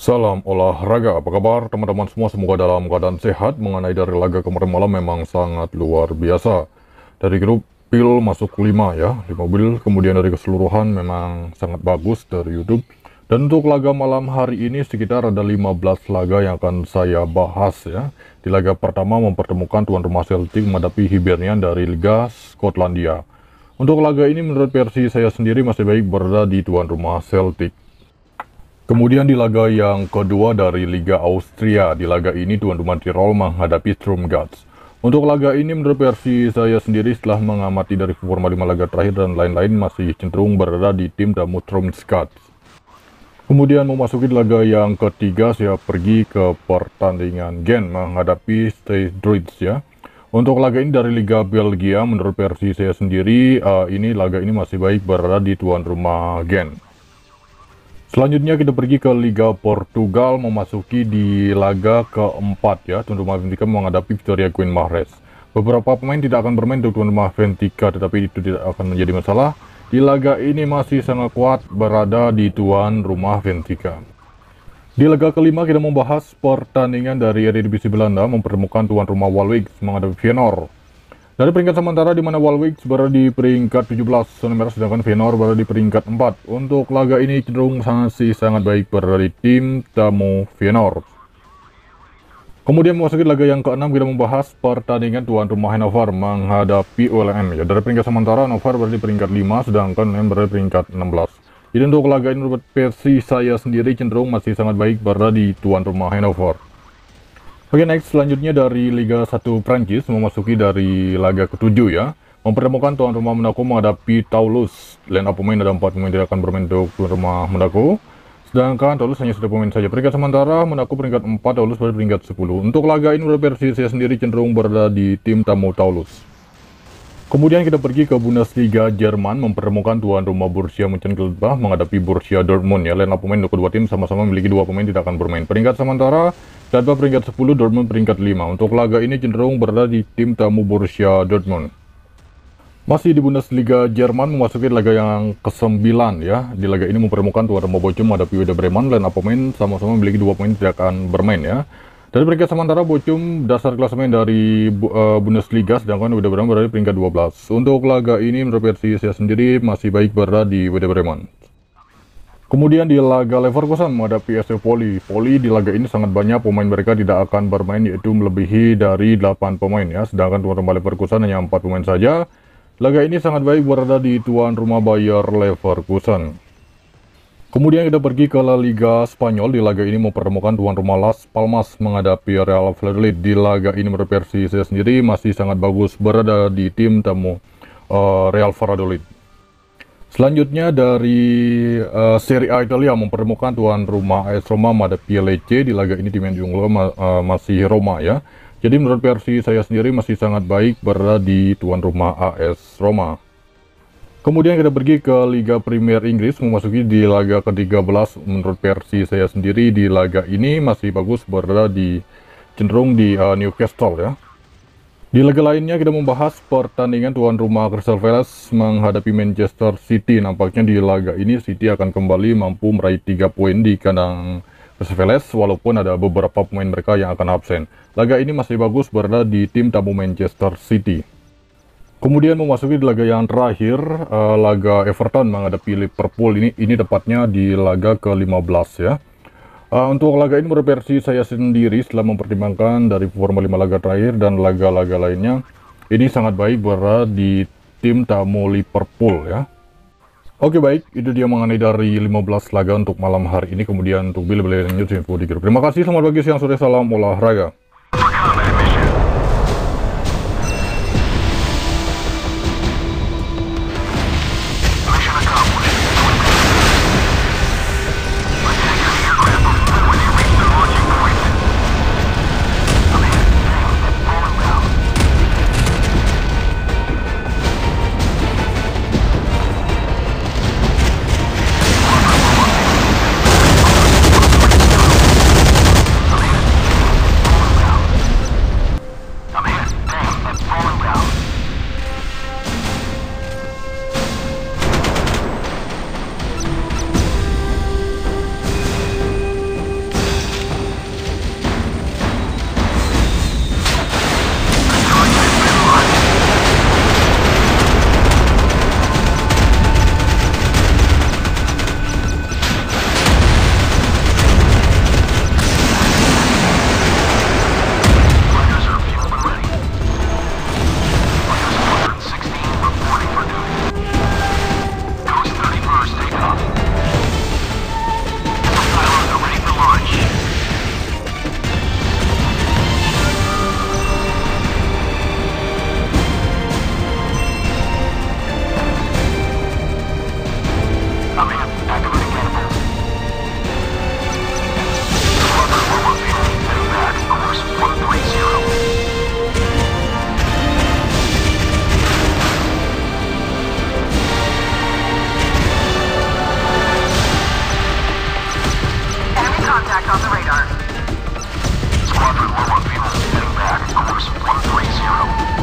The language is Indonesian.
Salam olahraga, apa kabar teman-teman semua? Semoga dalam keadaan sehat. Mengenai dari laga kemarin malam memang sangat luar biasa. Dari grup Pil masuk 5 ya, 5 bil. Kemudian dari keseluruhan memang sangat bagus dari YouTube. Dan untuk laga malam hari ini sekitar ada 15 laga yang akan saya bahas ya. Di laga pertama mempertemukan tuan rumah Celtic menghadapi Hibernian dari Liga Skotlandia. Untuk laga ini menurut versi saya sendiri masih baik berada di tuan rumah Celtic. Kemudian di laga yang kedua dari Liga Austria, di laga ini tuan rumah Tirol menghadapi Sturmgart. Untuk laga ini menurut versi saya sendiri setelah mengamati dari performa 5 laga terakhir dan lain-lain masih cenderung berada di tim tamu Sturmgart. Kemudian memasuki laga yang ketiga saya pergi ke pertandingan Gent menghadapi Stade Druids ya. Untuk laga ini dari Liga Belgia menurut versi saya sendiri laga ini masih baik berada di tuan rumah Gent. Selanjutnya kita pergi ke Liga Portugal memasuki di laga keempat ya. Tuan rumah Benfica menghadapi Vitória Guimarães. Beberapa pemain tidak akan bermain untuk tuan rumah Benfica, tetapi itu tidak akan menjadi masalah. Di laga ini masih sangat kuat berada di tuan rumah Benfica. Di laga kelima kita membahas pertandingan dari Eredivisie Belanda mempertemukan tuan rumah Walwijk menghadapi Feyenoord. Dari peringkat sementara di mana Walwijk berada di peringkat 17 zona merah sedangkan Feyenoord berada di peringkat 4. Untuk laga ini cenderung sangat baik berada di tim tamu Feyenoord. Kemudian memasuki laga yang ke-6 kita membahas pertandingan tuan rumah Hannover menghadapi ULM ya. Dari peringkat sementara Hannover berada di peringkat 5 sedangkan ULM berada di peringkat 16. Jadi untuk laga ini menurut versi saya sendiri cenderung masih sangat baik berada di tuan rumah Hannover. Oke, next selanjutnya dari Liga 1 Prancis memasuki dari laga ke-7 ya. Mempertemukan tuan rumah Monaco menghadapi Toulouse. Line up pemain ada 4 pemain tidak akan bermain untuk tuan rumah Monaco. Sedangkan Toulouse hanya sudah pemain saja. Peringkat sementara Monaco peringkat 4, Toulouse pada peringkat 10. Untuk laga ini menurut versi saya sendiri cenderung berada di tim tamu Toulouse. Kemudian kita pergi ke Bundesliga Jerman mempertemukan tuan rumah Borussia Mönchengladbach menghadapi Borussia Dortmund ya. Line up pemain untuk kedua tim sama-sama memiliki 2 pemain tidak akan bermain. Peringkat sementara Gladbach peringkat 10, Dortmund peringkat 5. Untuk laga ini cenderung berada di tim tamu Borussia Dortmund. Masih di Bundesliga Jerman memasuki laga yang ke-9 ya. Di laga ini mempertemukan tuan rumah Bochum menghadapi Werder Bremen. Line up pemain sama-sama memiliki 2 pemain tidak akan bermain ya. Dari peringkat sementara Bochum dasar klasemen dari Bundesliga sedangkan Werder Bremen berada di peringkat 12. Untuk laga ini menurut versi saya sendiri masih baik berada di Werder Bremen. Kemudian di laga Leverkusen menghadapi SC Poli. Poli di laga ini sangat banyak pemain mereka tidak akan bermain yaitu melebihi dari 8 pemain ya. Sedangkan tuan rumah Leverkusen hanya 4 pemain saja. Laga ini sangat baik berada di tuan rumah Bayer Leverkusen. Kemudian kita pergi ke La Liga Spanyol. Di laga ini mempertemukan tuan rumah Las Palmas menghadapi Real Valladolid. Di laga ini menurut versi saya sendiri masih sangat bagus berada di tim tamu Real Valladolid. Selanjutnya dari Serie A Italia mempertemukan tuan rumah AS Roma menghadapi Lecce. Di laga ini tim yang diunggulkan masih Roma ya. Jadi menurut versi saya sendiri masih sangat baik berada di tuan rumah AS Roma. Kemudian kita pergi ke Liga Premier Inggris memasuki di laga ke-13. Menurut versi saya sendiri di laga ini masih bagus berada di cenderung di Newcastle ya. Di laga lainnya kita membahas pertandingan tuan rumah Crystal Palace menghadapi Manchester City. Nampaknya di laga ini City akan kembali mampu meraih 3 poin di kandang Crystal Palace walaupun ada beberapa pemain mereka yang akan absen. Laga ini masih bagus berada di tim tamu Manchester City. Kemudian memasuki di laga yang terakhir, laga Everton menghadapi Liverpool. Ini tepatnya di laga ke-15 ya. Untuk laga ini menurut versi saya sendiri setelah mempertimbangkan dari performa 5 laga terakhir dan laga-laga lainnya, ini sangat baik berada di tim tamu Liverpool ya. Oke baik, itu dia mengenai dari 15 laga untuk malam hari ini. Kemudian untuk bila-bila news info di grup. Terima kasih, selamat pagi, siang, sore, salam olahraga. Squadron low on fuel. Heading back. Course 130.